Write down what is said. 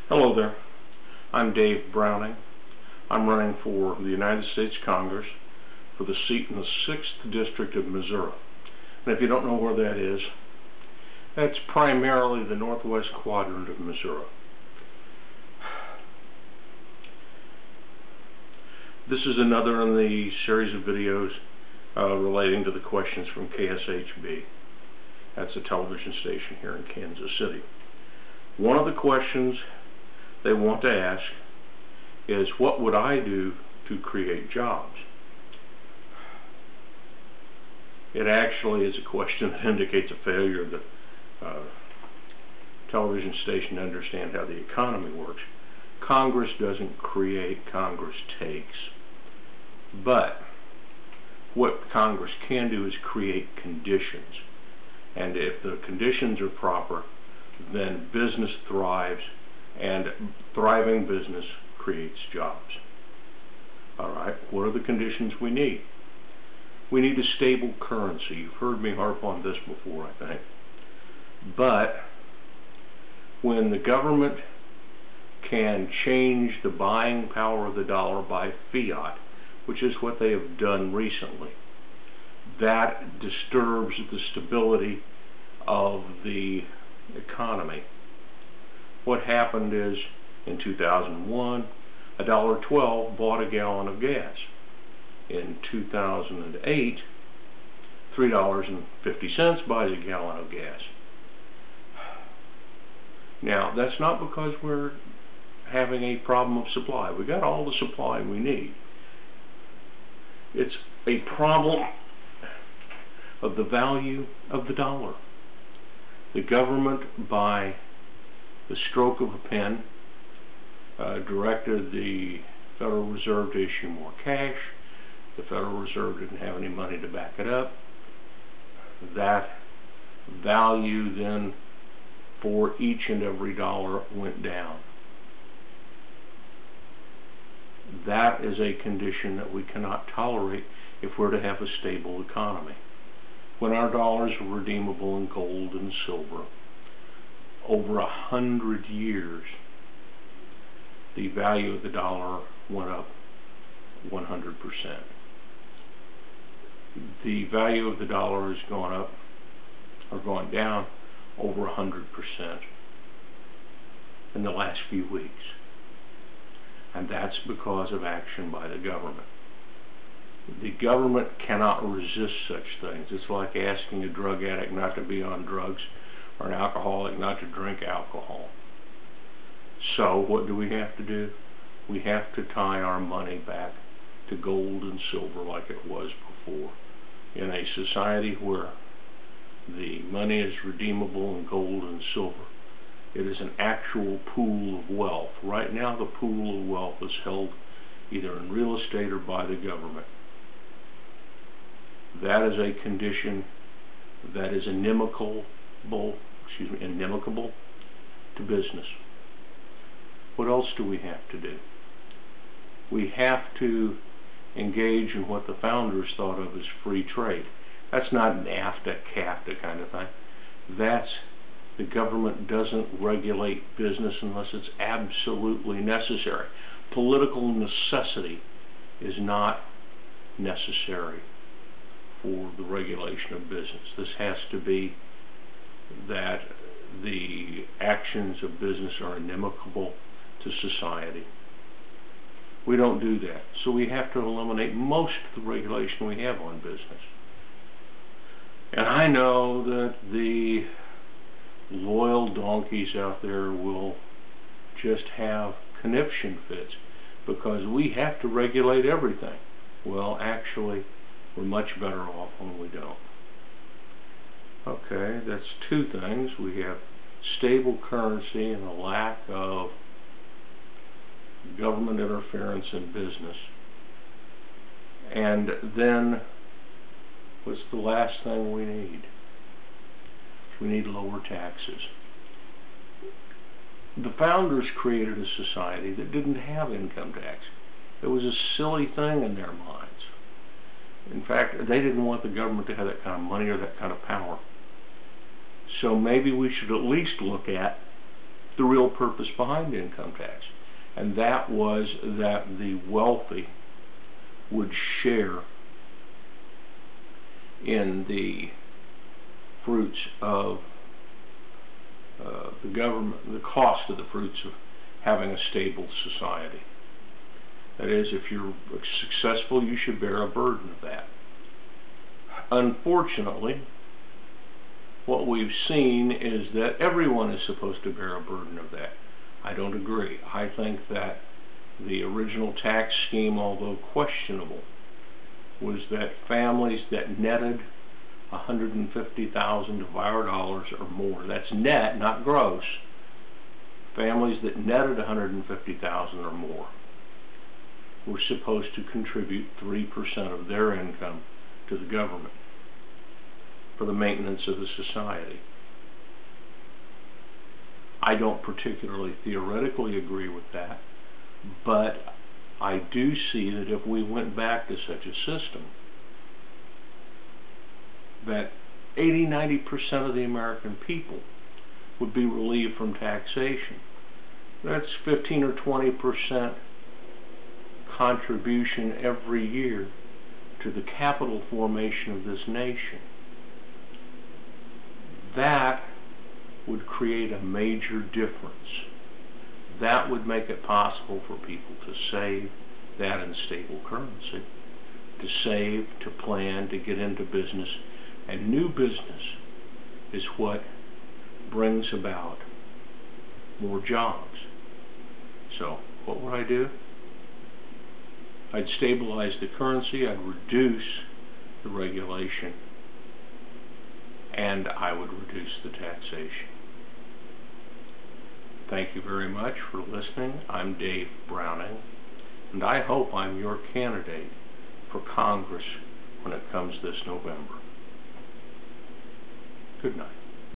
Hello there. I'm Dave Browning. I'm running for the United States Congress for the seat in the 6th District of Missouri. And if you don't know where that is, that's primarily the northwest quadrant of Missouri. This is another in the series of videos relating to the questions from KSHB. That's a television station here in Kansas City. One of the questions they want to ask is, what would I do to create jobs? It actually is a question that indicates a failure of the television station to understand how the economy works. Congress doesn't create, Congress takes. But what Congress can do is create conditions. And if the conditions are proper, then business thrives, and thriving business creates jobs. All right, what are the conditions we need? We need a stable currency. You've heard me harp on this before, I think. But when the government can change the buying power of the dollar by fiat, which is what they have done recently, that disturbs the stability of the economy. What happened is, in 2001, $1.12 bought a gallon of gas. In 2008, $3.50 buys a gallon of gas. Now, that's not because we're having a problem of supply. We got all the supply we need. It's a problem of the value of the dollar. The government, by the stroke of a pen, directed the Federal Reserve to issue more cash. The Federal Reserve didn't have any money to back it up. That value then, for each and every dollar, went down. That is a condition that we cannot tolerate if we're to have a stable economy. When our dollars were redeemable in gold and silver, over 100 years, the value of the dollar went up 100%. The value of the dollar has gone up, or gone down, over 100% in the last few weeks. And that's because of action by the government. The government cannot resist such things. It's like asking a drug addict not to be on drugs, or an alcoholic not to drink alcohol. So what do we have to do? We have to tie our money back to gold and silver like it was before. In a society where the money is redeemable in gold and silver, it is an actual pool of wealth. Right now, the pool of wealth is held either in real estate or by the government. That is a condition that is inimical to business. What else do we have to do? We have to engage in what the founders thought of as free trade. That's not NAFTA, CAFTA kind of thing. That's the government doesn't regulate business unless it's absolutely necessary. Political necessity is not necessary for the regulation of business. This has to be that the actions of business are inimical to society. We don't do that. So we have to eliminate most of the regulation we have on business. And I know that the loyal donkeys out there will just have conniption fits because we have to regulate everything. Well, actually, we're much better off when we don't. Okay, that's two things. We have stable currency and a lack of government interference in business. And then, what's the last thing we need? We need lower taxes. The founders created a society that didn't have income tax. It was a silly thing in their minds. In fact, they didn't want the government to have that kind of money or that kind of power. So maybe we should at least look at the real purpose behind income tax. And that was that the wealthy would share in the fruits of the government, the cost of the fruits of having a stable society. That is, if you're successful, you should bear a burden of that. Unfortunately, what we've seen is that everyone is supposed to bear a burden of that. I don't agree. I think that the original tax scheme, although questionable, was that families that netted $150,000 of our dollars or more, that's net, not gross, families that netted $150,000 or more were supposed to contribute 3% of their income to the government for the maintenance of the society. I don't particularly theoretically agree with that, but I do see that if we went back to such a system, that 80–90% of the American people would be relieved from taxation. That's 15 or 20% contribution every year to the capital formation of this nation. That would create a major difference. That would make it possible for people to save, that in stable currency, to save, to plan, to get into business. And new business is what brings about more jobs. So, what would I do? I'd stabilize the currency, I'd reduce the regulation, and I would reduce the taxation. Thank you very much for listening. I'm Dave Browning, and I hope I'm your candidate for Congress when it comes this November. Good night.